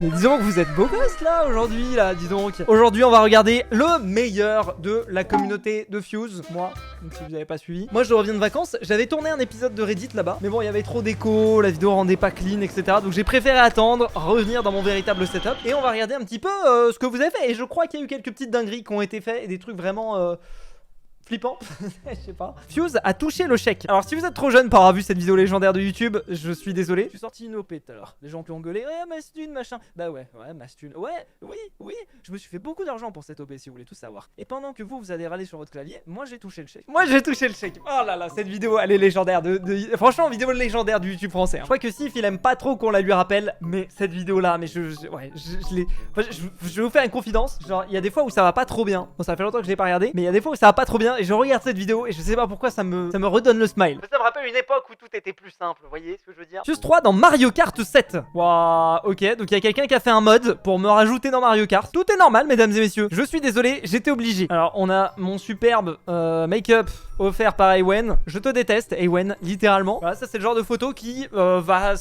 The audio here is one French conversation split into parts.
Mais disons que vous êtes beau gosse là aujourd'hui là, dis donc. Aujourd'hui on va regarder le meilleur de la communauté de Fuse. Moi, donc si vous n'avez pas suivi. Moi je reviens de vacances, j'avais tourné un épisode de Reddit là-bas. Mais bon il y avait trop d'écho, la vidéo rendait pas clean, etc. Donc j'ai préféré attendre, revenir dans mon véritable setup. Et on va regarder un petit peu ce que vous avez fait. Et je crois qu'il y a eu quelques petites dingueries qui ont été faites et des trucs vraiment... flippant, je sais pas. Fuse a touché le chèque. Alors si vous êtes trop jeune pour avoir vu cette vidéo légendaire de YouTube, je suis désolé. Je suis sorti une OP tout à l'heure. Les gens qui ont gueulé, ouais Mastune machin. Bah ouais Mastune. Ouais, oui. Je me suis fait beaucoup d'argent pour cette OP si vous voulez tout savoir. Et pendant que vous allez râler sur votre clavier, moi j'ai touché le chèque. Oh là là, cette vidéo elle est légendaire. Franchement, vidéo légendaire du YouTube français. Je crois que Sif il aime pas trop qu'on la lui rappelle, mais cette vidéo là, mais je l'ai. Enfin, je vais vous faire une confidence. Genre, il y a des fois où ça va pas trop bien. Bon, ça fait longtemps que je l'ai pas regardé, mais il y a des fois où ça va pas trop bien. Et je regarde cette vidéo et je sais pas pourquoi ça me redonne le smile. Ça me rappelle une époque où tout était plus simple, vous voyez ce que je veux dire. Fuse 3 dans Mario Kart 7. Waouh, ok, donc il y a quelqu'un qui a fait un mod pour me rajouter dans Mario Kart. Tout est normal mesdames et messieurs, je suis désolé, j'étais obligé. Alors on a mon superbe make-up offert par Ewen. Je te déteste Ewen, littéralement. Voilà, ça c'est le genre de photo qui va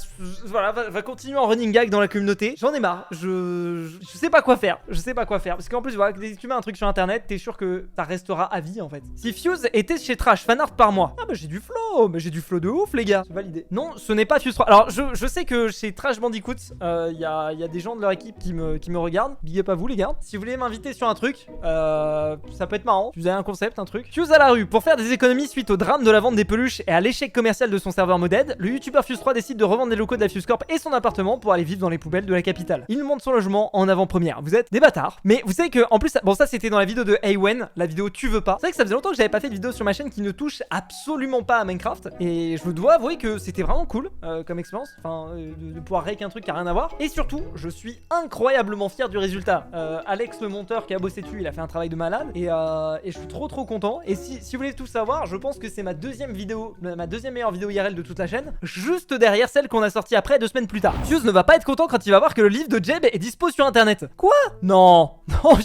continuer en running gag dans la communauté. J'en ai marre, je sais pas quoi faire. Parce qu'en plus voilà, dès que tu mets un truc sur internet, t'es sûr que ça restera à vie en fait. Si Fuse était chez Trash, fanart par mois. Ah bah j'ai du flow, de ouf les gars. C'est validé. Non, ce n'est pas Fuse 3. Alors je sais que chez Trash Bandicoot, il y a des gens de leur équipe qui me regardent. Big up à vous les gars. Si vous voulez m'inviter sur un truc, ça peut être marrant. Si vous avez un concept, un truc. Fuse à la rue. Pour faire des économies suite au drame de la vente des peluches et à l'échec commercial de son serveur Moded, le youtubeur Fuse 3 décide de revendre les locaux de la Fuse Corp et son appartement pour aller vivre dans les poubelles de la capitale. Il monte son logement en avant-première. Vous êtes des bâtards. Mais vous savez que en plus, bon ça c'était dans la vidéo de Ewen, la vidéo Tu veux pas. C'est vrai que ça faisait longtemps que j'avais pas fait de vidéo sur ma chaîne qui ne touche absolument pas à Minecraft. Et je dois avouer que c'était vraiment cool comme expérience. Enfin, de pouvoir rake un truc qui a rien à voir. Et surtout, je suis incroyablement fier du résultat. Alex le monteur qui a bossé dessus, il a fait un travail de malade. Et je suis trop content. Et si vous voulez tout savoir, je pense que c'est ma deuxième meilleure vidéo IRL de toute la chaîne. Juste derrière celle qu'on a sortie après 2 semaines plus tard. Fuse ne va pas être content quand il va voir que le livre de Jeb est dispo sur internet. Quoi? Non,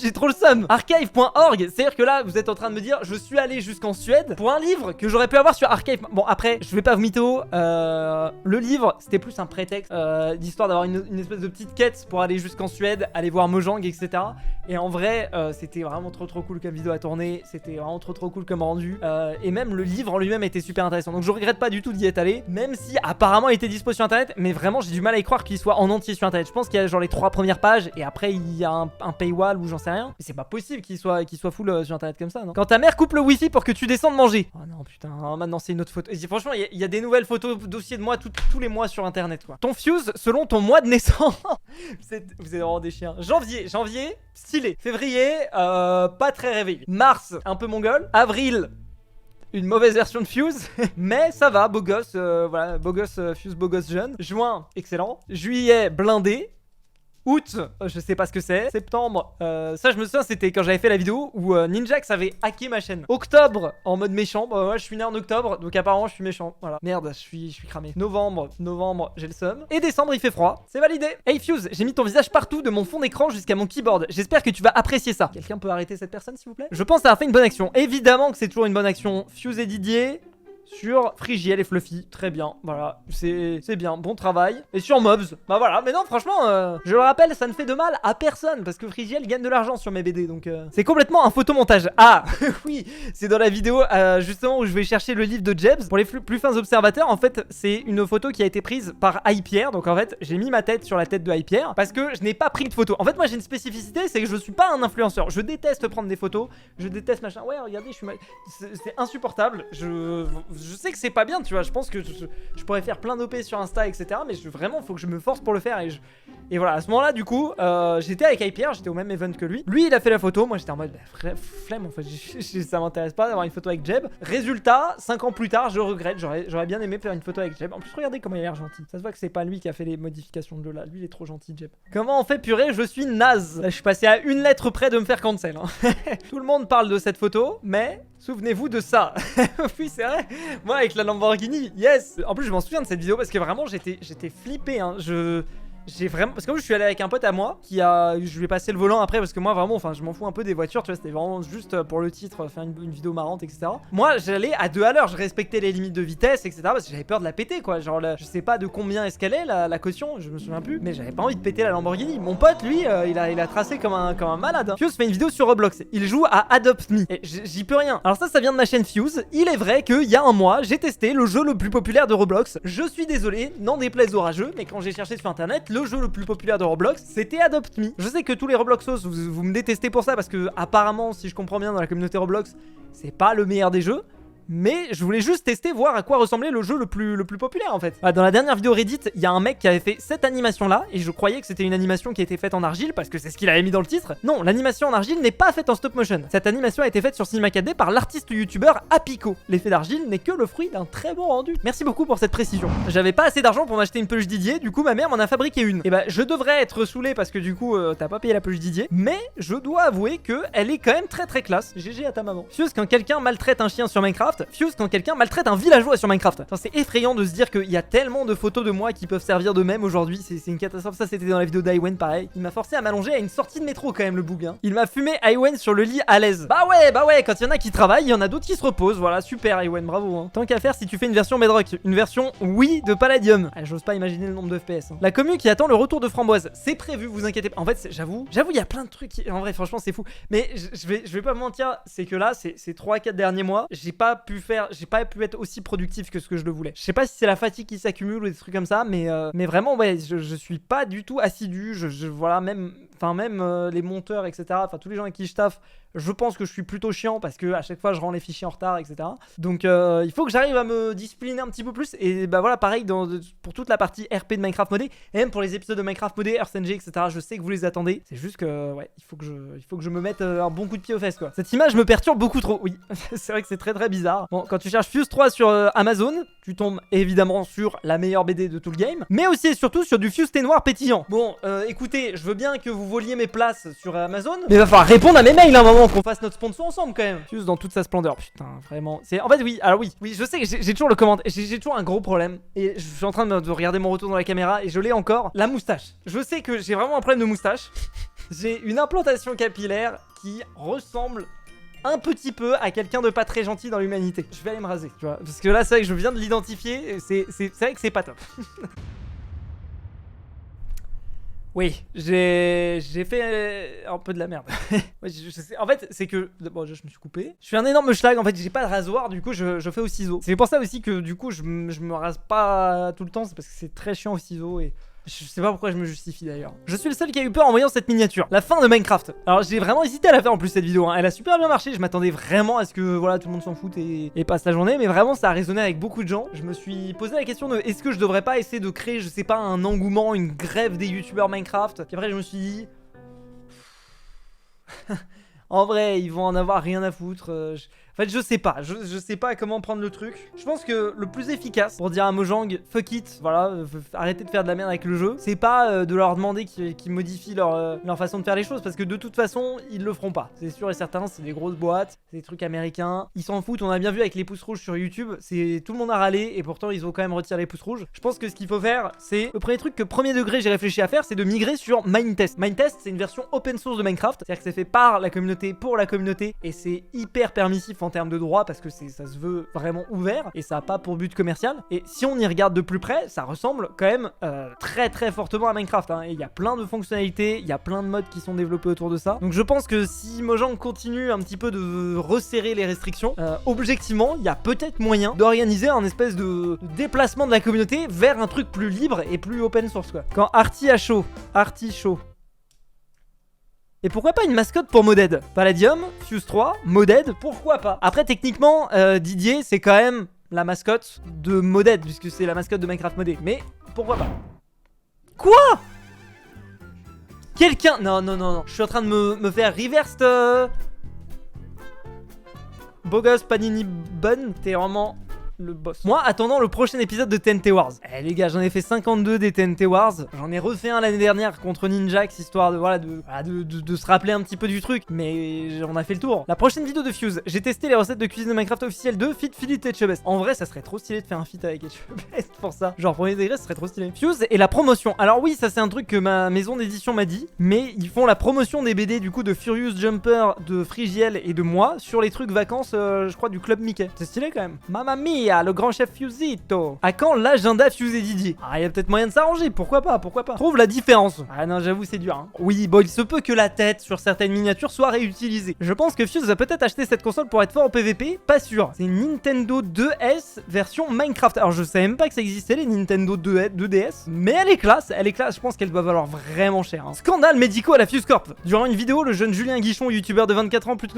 j'ai trop le seum. Archive.org, c'est-à-dire que là, vous êtes en train de me dire, je suis allé jusqu'en Suède pour un livre que j'aurais pu avoir sur Archive. Bon, après, je vais pas vous mytho. Le livre, c'était plus un prétexte d'histoire d'avoir une espèce de petite quête pour aller jusqu'en Suède, aller voir Mojang, etc. Et en vrai, c'était vraiment trop cool comme vidéo à tourner. C'était vraiment trop cool comme rendu. Et même le livre en lui-même était super intéressant. Donc je regrette pas du tout d'y être allé, même si apparemment il était dispo sur internet. Mais vraiment, j'ai du mal à y croire qu'il soit en entier sur internet. Je pense qu'il y a genre les 3 premières pages et après il y a un paywall ou j'en sais rien. Mais c'est pas possible qu'il soit full sur internet comme ça, non? Quand ta mère coupe le wifi pour que tu descendes manger. Oh non, putain, maintenant c'est une autre photo. Et franchement, il y a des nouvelles photos dossiers de moi tous les mois sur internet, quoi. Ton Fuse selon ton mois de naissance. Vous êtes vraiment des chiens. Janvier, stylé. Février, pas très réveillé. Mars, un peu mongol. Avril, une mauvaise version de Fuse, mais ça va, beau gosse, voilà, beau gosse, Fuse, beau gosse jeune. Juin, excellent. Juillet, blindé. Août, je sais pas ce que c'est. Septembre, ça je me souviens, c'était quand j'avais fait la vidéo où Ninjax avait hacké ma chaîne. Octobre, en mode méchant. Bah ouais, je suis né en octobre, donc apparemment je suis méchant. Voilà. Merde, je suis cramé. Novembre, j'ai le seum. Et décembre, il fait froid. C'est validé. Hey Fuse, j'ai mis ton visage partout de mon fond d'écran jusqu'à mon keyboard. J'espère que tu vas apprécier ça. Quelqu'un peut arrêter cette personne, s'il vous plaît? Je pense que ça a fait une bonne action. Évidemment que c'est toujours une bonne action. Fuse et Didier sur Frigiel et Fluffy, très bien, voilà, c'est bien, bon travail. Et sur Mobs, bah voilà, mais non franchement, je le rappelle, ça ne fait de mal à personne, parce que Frigiel gagne de l'argent sur mes BD, donc c'est complètement un photomontage. Ah, oui, c'est dans la vidéo, justement, où je vais chercher le livre de Jebs. Pour les plus fins observateurs, en fait, c'est une photo qui a été prise par Hypierre, donc en fait, j'ai mis ma tête sur la tête de Hypierre, parce que je n'ai pas pris de photo. En fait, moi j'ai une spécificité, c'est que je suis pas un influenceur, je déteste prendre des photos, je déteste machin, ouais, regardez, c'est insupportable, je sais que c'est pas bien, tu vois. Je pense que je pourrais faire plein d'OP sur Insta, etc. Mais vraiment, faut que je me force pour le faire. Et voilà, à ce moment-là, du coup, j'étais avec Hypierre, j'étais au même event que lui. Lui, il a fait la photo. Moi, j'étais en mode flemme, en fait. Ça m'intéresse pas d'avoir une photo avec Jeb. Résultat, 5 ans plus tard, je regrette. J'aurais bien aimé faire une photo avec Jeb. En plus, regardez comment il a l'air gentil. Ça se voit que c'est pas lui qui a fait les modifications de Lola. Lui, il est trop gentil, Jeb. Comment on fait, purée? Je suis naze. Là, je suis passé à une lettre près de me faire cancel. Hein. Tout le monde parle de cette photo, mais souvenez-vous de ça. Oui, c'est vrai. Moi, avec la Lamborghini, yes. En plus, je m'en souviens de cette vidéo parce que vraiment, j'étais flippé. Hein. j'ai vraiment... Parce que moi je suis allé avec un pote à moi je lui ai passé le volant après parce que moi vraiment, enfin je m'en fous un peu des voitures, tu vois, c'était vraiment juste pour le titre, faire une vidéo marrante, etc. Moi j'allais à 2 à l'heure, je respectais les limites de vitesse, etc. Parce que j'avais peur de la péter quoi, genre je sais pas de combien est-ce qu'elle est la caution, je me souviens plus, mais j'avais pas envie de péter la Lamborghini. Mon pote lui, il a tracé comme un malade. Hein. Fuse fait une vidéo sur Roblox, il joue à Adopt Me, et j'y peux rien. Alors ça vient de ma chaîne Fuse, il est vrai qu'il y a un mois, j'ai testé le jeu le plus populaire de Roblox. Je suis désolé, n'en déplaise aux rageux, mais quand j'ai cherché sur internet, le jeu le plus populaire de Roblox, c'était Adopt Me. Je sais que tous les Robloxos, vous me détestez pour ça parce que apparemment, si je comprends bien dans la communauté Roblox, c'est pas le meilleur des jeux. Mais je voulais juste tester, voir à quoi ressemblait le jeu le plus populaire en fait. Dans la dernière vidéo Reddit, il y a un mec qui avait fait cette animation là, et je croyais que c'était une animation qui était faite en argile parce que c'est ce qu'il avait mis dans le titre. Non, l'animation en argile n'est pas faite en stop motion. Cette animation a été faite sur Cinema 4D par l'artiste youtubeur Apiko. L'effet d'argile n'est que le fruit d'un très bon rendu. Merci beaucoup pour cette précision. J'avais pas assez d'argent pour m'acheter une peluche Didier, du coup ma mère m'en a fabriqué une. Et bah je devrais être saoulé parce que du coup t'as pas payé la peluche Didier, mais je dois avouer que elle est quand même très classe. GG à ta maman. Fuse quand quelqu'un maltraite un chien sur Minecraft, Fuse quand quelqu'un maltraite un villageois sur Minecraft. Enfin, c'est effrayant de se dire qu'il y a tellement de photos de moi qui peuvent servir de même aujourd'hui. C'est une catastrophe. Ça, c'était dans la vidéo d'Iwen, pareil. Il m'a forcé à m'allonger à une sortie de métro, quand même, le boug. Hein. Il m'a fumé Iwen sur le lit à l'aise. Bah ouais, quand il y en a qui travaillent, il y en a d'autres qui se reposent. Voilà, super, Iwen, bravo. Hein. Tant qu'à faire, si tu fais une version Bedrock, une version oui de Palladium. Ah, j'ose pas imaginer le nombre de FPS. Hein. La commu qui attend le retour de Framboise, c'est prévu, vous inquiétez pas. En fait, j'avoue, il y a plein de trucs. En vrai, franchement, c'est fou. Mais je vais pas me mentir, c'est que là, ces 3-4 derniers mois, j'ai pas pu être aussi productif que ce que je le voulais. Je sais pas si c'est la fatigue qui s'accumule ou des trucs comme ça, mais vraiment ouais, je suis pas du tout assidu. Voilà, même les monteurs, etc. Enfin tous les gens avec qui je taffe, je pense que je suis plutôt chiant parce que à chaque fois je rends les fichiers en retard, etc. Donc il faut que j'arrive à me discipliner un petit peu plus. Et bah voilà, pareil pour toute la partie RP de Minecraft modé, et même pour les épisodes de Minecraft modé, EarthNG, etc. Je sais que vous les attendez. C'est juste que ouais, il faut que je me mette un bon coup de pied aux fesses quoi. Cette image me perturbe beaucoup trop. Oui, c'est vrai que c'est très bizarre. Bon, quand tu cherches Fuse 3 sur Amazon, tu tombes évidemment sur la meilleure BD de tout le game, mais aussi et surtout sur du Fuse thé noir pétillant. Bon, écoutez, je veux bien que vous voliez mes places sur Amazon, mais il va falloir répondre à mes mails à un moment, qu'on fasse notre sponsor ensemble quand même. Fuse dans toute sa splendeur. Putain, vraiment. En fait, oui, alors oui, je sais que j'ai toujours le commentaire, j'ai toujours un gros problème, et je suis en train de regarder mon retour dans la caméra, et je l'ai encore, la moustache. Je sais que j'ai vraiment un problème de moustache. J'ai une implantation capillaire qui ressemble un petit peu à quelqu'un de pas très gentil dans l'humanité. Je vais aller me raser, tu vois. Parce que là, c'est vrai que je viens de l'identifier. C'est vrai que c'est pas top. Oui, j'ai fait un peu de la merde. Ouais, en fait, c'est que... Bon, je me suis coupé. Je suis un énorme schlag, en fait, j'ai pas de rasoir, du coup, je fais au ciseau. C'est pour ça aussi que, du coup, je me rase pas tout le temps. C'est parce que c'est très chiant au ciseau et... Je sais pas pourquoi je me justifie d'ailleurs. Je suis le seul qui a eu peur en voyant cette miniature. La fin de Minecraft. Alors j'ai vraiment hésité à la faire en plus cette vidéo. Hein. Elle a super bien marché. Je m'attendais vraiment à ce que voilà tout le monde s'en foute et passe la journée. Mais vraiment ça a résonné avec beaucoup de gens. Je me suis posé la question de est-ce que je devrais pas essayer de créer, je sais pas, un engouement, une grève des youtubeurs Minecraft. Puis après je me suis dit... En vrai, ils vont en avoir rien à foutre. En fait, je sais pas. Je sais pas comment prendre le truc. Je pense que le plus efficace pour dire à Mojang, fuck it, voilà, arrêtez de faire de la merde avec le jeu, c'est pas de leur demander qu'ils modifient leur façon de faire les choses, parce que de toute façon, ils le feront pas. C'est sûr et certain, c'est des grosses boîtes, c'est des trucs américains. Ils s'en foutent, on a bien vu avec les pouces rouges sur YouTube, tout le monde a râlé, et pourtant ils ont quand même retiré les pouces rouges. Je pense que ce qu'il faut faire, c'est... Le premier truc que premier degré j'ai réfléchi à faire, c'est de migrer sur Minetest. Minetest, c'est une version open source de Minecraft, c'est-à-dire que c'est fait par la communauté, pour la communauté, et c'est hyper permissif en termes de droit parce que ça se veut vraiment ouvert et ça a pas pour but commercial. Et si on y regarde de plus près, ça ressemble quand même très fortement à Minecraft. Hein. Et il y a plein de fonctionnalités, il y a plein de modes qui sont développés autour de ça. Donc je pense que si Mojang continue un petit peu de resserrer les restrictions, objectivement, il y a peut-être moyen d'organiser un espèce de déplacement de la communauté vers un truc plus libre et plus open source quoi. Quand Arty a chaud, et pourquoi pas une mascotte pour Moded? Palladium, Fuse 3, Moded, pourquoi pas? Après, techniquement, Didier, c'est quand même la mascotte de Moded, puisque c'est la mascotte de Minecraft modé. Mais pourquoi pas? Quoi? Quelqu'un... Non. Je suis en train de me faire reverse... Beau gosse, Panini Bun, t'es vraiment le boss. Moi, attendant le prochain épisode de TNT Wars. Eh les gars, j'en ai fait 52 des TNT Wars. J'en ai refait un l'année dernière contre Ninjax, histoire de, voilà, de se rappeler un petit peu du truc. Mais on a fait le tour. La prochaine vidéo de Fuse, j'ai testé les recettes de cuisine de Minecraft officielles de Feat Philippe Etchebest. En vrai, ça serait trop stylé de faire un feat avec Etchebest pour ça. Genre, premier degré, ça serait trop stylé. Fuse et la promotion. Alors oui, ça c'est un truc que ma maison d'édition m'a dit. Mais ils font la promotion des BD du coup de Furious Jumper, de Frigiel et de moi sur les trucs vacances, je crois, du club Mickey. C'est stylé quand même. Mamma mia, le grand chef Fusito. À quand l'agenda Fuse et Didier? Ah, il y a peut-être moyen de s'arranger, pourquoi pas, pourquoi pas. Trouve la différence. Ah non, j'avoue, c'est dur, hein. Oui, bon, il se peut que la tête sur certaines miniatures soit réutilisée. Je pense que Fuse va peut-être acheter cette console pour être fort en PVP, pas sûr. C'est une Nintendo 2S version Minecraft. Alors, je savais même pas que ça existait, les Nintendo 2DS, mais elle est classe, je pense qu'elle doit valoir vraiment cher, hein. Scandale médicaux à la Fuse Corp. Durant une vidéo, le jeune Julien Guichon, youtubeur de 24 ans, plus de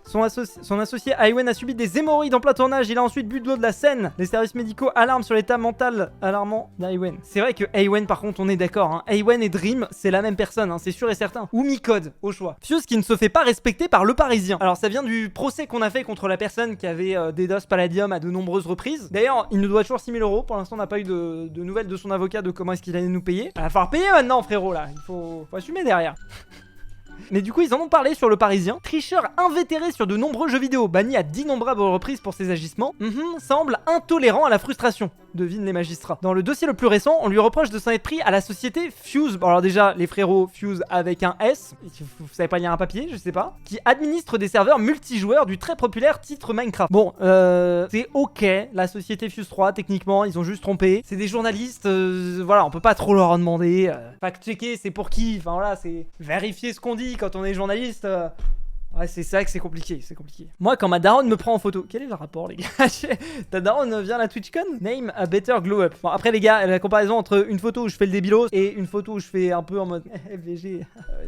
son associé Iwen a subi des hémorroïdes en plein tournage. Il a ensuite bu de l'eau de la Seine. Les services médicaux alarment sur l'état mental alarmant d'Iwen. C'est vrai que Iwen, par contre, on est d'accord, hein. Iwen et Dream, c'est la même personne, hein, c'est sûr et certain. Ou Micode, au choix. Fuse qui ne se fait pas respecter par le Parisien. Alors ça vient du procès qu'on a fait contre la personne qui avait DDoS Palladium à de nombreuses reprises. D'ailleurs, il nous doit toujours 6 000 €. Pour l'instant, on n'a pas eu de nouvelles de son avocat de comment est-ce qu'il allait nous payer. Il va falloir payer maintenant, frérot, là. Il faut assumer derrière. Mais du coup, ils en ont parlé sur le Parisien. Tricheur invétéré sur de nombreux jeux vidéo, banni à d'innombrables reprises pour ses agissements, semble intolérant à la frustration, devinent les magistrats. Dans le dossier le plus récent, on lui reproche de s'en être pris à la société Fuse. Bon, alors déjà, les frérots Fuse avec un S, vous savez pas lire un papier, je sais pas, qui administre des serveurs multijoueurs du très populaire titre Minecraft. Bon, c'est ok, la société Fuse 3, techniquement, ils ont juste trompé. C'est des journalistes, voilà, on peut pas trop leur en demander. Fact-checker, c'est pour qui? Enfin voilà, c'est vérifier ce qu'on dit quand on est journaliste. Ouais, c'est ça que c'est compliqué, c'est compliqué. Moi, quand ma daronne me prend en photo, quel est le rapport, les gars? Ta daronne vient à la TwitchCon? Name a better glow up. Bon, après, les gars, la comparaison entre une photo où je fais le débilos et une photo où je fais un peu en mode FVG.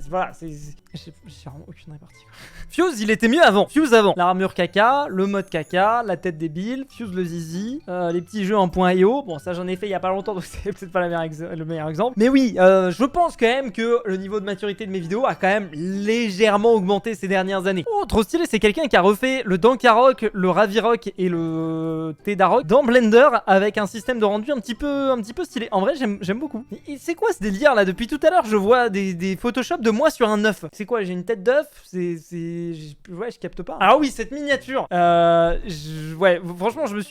Voilà, j'ai vraiment aucune répartie. Fuse, il était mieux avant. Fuse avant. L'armure caca, le mode caca, la tête débile, Fuse le zizi, les petits jeux en .io. Bon, ça, j'en ai fait il y a pas longtemps, donc c'est peut-être pas le meilleur exemple. Mais oui, je pense quand même que le niveau de maturité de mes vidéos a quand même légèrement augmenté ces dernières années. Oh, trop stylé, c'est quelqu'un qui a refait le Dankarok, le Ravirok et le Tedarok dans Blender avec un système de rendu un petit peu stylé. En vrai, j'aime beaucoup. C'est quoi ce délire là? Depuis tout à l'heure, je vois des Photoshop de moi sur un œuf. C'est quoi? J'ai une tête d'œuf? Ouais, je capte pas. Alors oui, cette miniature. Ouais, franchement, je me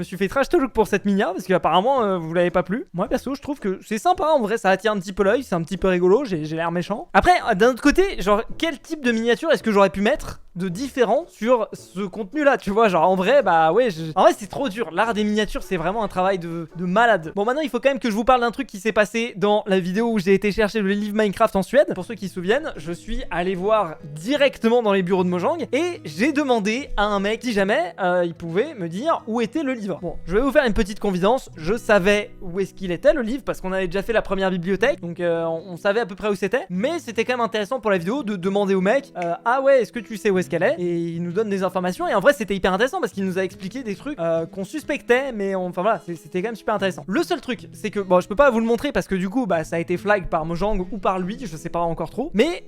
suis fait trash talk pour cette minia parce qu'apparemment, vous l'avez pas plu. Moi, perso, je trouve que c'est sympa. En vrai, ça attire un petit peu l'œil, c'est un petit peu rigolo. J'ai l'air méchant. Après, d'un autre côté, genre, quel type de miniature est-ce que j'aurais pu mettre de différent sur ce contenu là, tu vois? Genre en vrai, bah ouais, en vrai c'est trop dur. L'art des miniatures, c'est vraiment un travail de malade. Bon, maintenant il faut quand même que je vous parle d'un truc qui s'est passé dans la vidéo où j'ai été chercher le livre Minecraft en Suède. Pour ceux qui se souviennent, je suis allé voir directement dans les bureaux de Mojang et j'ai demandé à un mec si jamais il pouvait me dire où était le livre. Bon, je vais vous faire une petite confidence. Je savais où est-ce qu'il était le livre parce qu'on avait déjà fait la première bibliothèque, donc on savait à peu près où c'était. Mais c'était quand même intéressant pour la vidéo de demander au mec ah ouais, est-ce que tu sais où est-ce qu'elle est? Et il nous donne des informations et en vrai c'était hyper intéressant parce qu'il nous a expliqué des trucs qu'on suspectait, mais enfin voilà, c'était quand même super intéressant. Le seul truc, c'est que bon, je peux pas vous le montrer parce que du coup bah ça a été flag par Mojang ou par lui, je sais pas encore trop, mais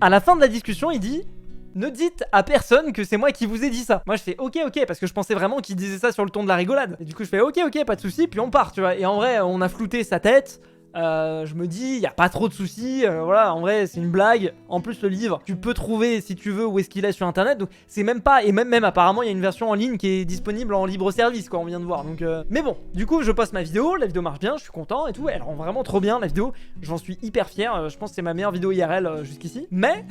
à la fin de la discussion il dit: ne dites à personne que c'est moi qui vous ai dit ça. Moi je fais ok parce que je pensais vraiment qu'il disait ça sur le ton de la rigolade. Et du coup je fais ok, pas de soucis, puis on part, tu vois. Et en vrai on a flouté sa tête. Je me dis, y a pas trop de soucis, voilà, en vrai c'est une blague. En plus le livre, tu peux trouver si tu veux où est-ce qu'il est sur internet, donc c'est même pas, et même apparemment il y a une version en ligne qui est disponible en libre service quoi, on vient de voir, donc mais bon, du coup je poste ma vidéo, la vidéo marche bien, je suis content et tout, elle rend vraiment trop bien la vidéo, j'en suis hyper fier, je pense que c'est ma meilleure vidéo IRL jusqu'ici, mais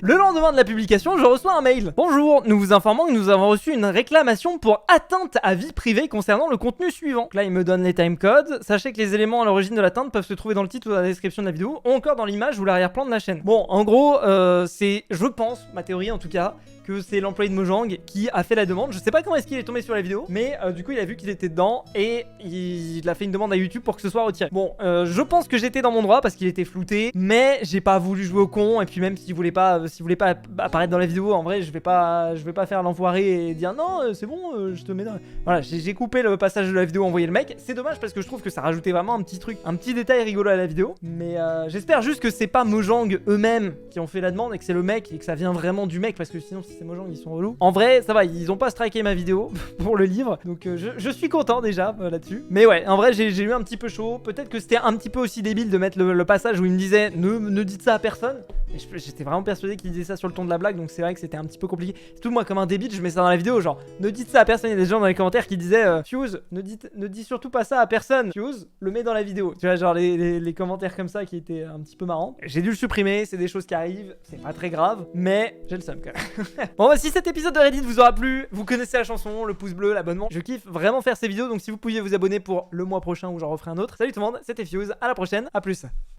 le lendemain de la publication je reçois un mail. Bonjour, nous vous informons que nous avons reçu une réclamation pour atteinte à vie privée concernant le contenu suivant. Donc là il me donne les timecodes, sachez que les éléments à l'origine de l'atteinte peuvent se trouver dans le titre ou dans la description de la vidéo, ou encore dans l'image ou l'arrière-plan de la chaîne. Bon, en gros, c'est, je pense, ma théorie en tout cas, que c'est l'employé de Mojang qui a fait la demande. Je sais pas comment est-ce qu'il est tombé sur la vidéo, mais du coup il a vu qu'il était dedans et il a fait une demande à YouTube pour que ce soit retiré. Bon, je pense que j'étais dans mon droit parce qu'il était flouté, mais j'ai pas voulu jouer au con, et puis même s'il voulait pas apparaître dans la vidéo, en vrai je vais pas faire l'enfoiré et dire non c'est bon, je te mets dans... Voilà, j'ai coupé le passage de la vidéo, envoyé le mec. C'est dommage parce que je trouve que ça rajoutait vraiment un petit truc, un petit détail résultat est rigolo à la vidéo. Mais j'espère juste que c'est pas Mojang eux-mêmes qui ont fait la demande et que c'est le mec et que ça vient vraiment du mec, parce que sinon si c'est Mojang ils sont relous. En vrai ça va, ils ont pas striké ma vidéo pour le livre, donc je suis content déjà là-dessus. Mais ouais, en vrai j'ai eu un petit peu chaud. Peut-être que c'était un petit peu aussi débile de mettre le passage où il me disait ne dites ça à personne. Et j'étais vraiment persuadé qu'il disait ça sur le ton de la blague, donc c'est vrai que c'était un petit peu compliqué. Surtout moi comme un débile, je mets ça dans la vidéo, genre ne dites ça à personne. Il y a des gens dans les commentaires qui disaient Fuse, ne dis surtout pas ça à personne. Fuse, le met dans la vidéo. Tu vois, genre les commentaires comme ça qui étaient un petit peu marrants. J'ai dû le supprimer, c'est des choses qui arrivent, c'est pas très grave, mais j'ai le seum quand même. Bon bah si cet épisode de Reddit vous aura plu, vous connaissez la chanson, le pouce bleu, l'abonnement. Je kiffe vraiment faire ces vidéos, donc si vous pouviez vous abonner pour le mois prochain où j'en referai un autre. Salut tout le monde, c'était Fuse, à la prochaine, à plus.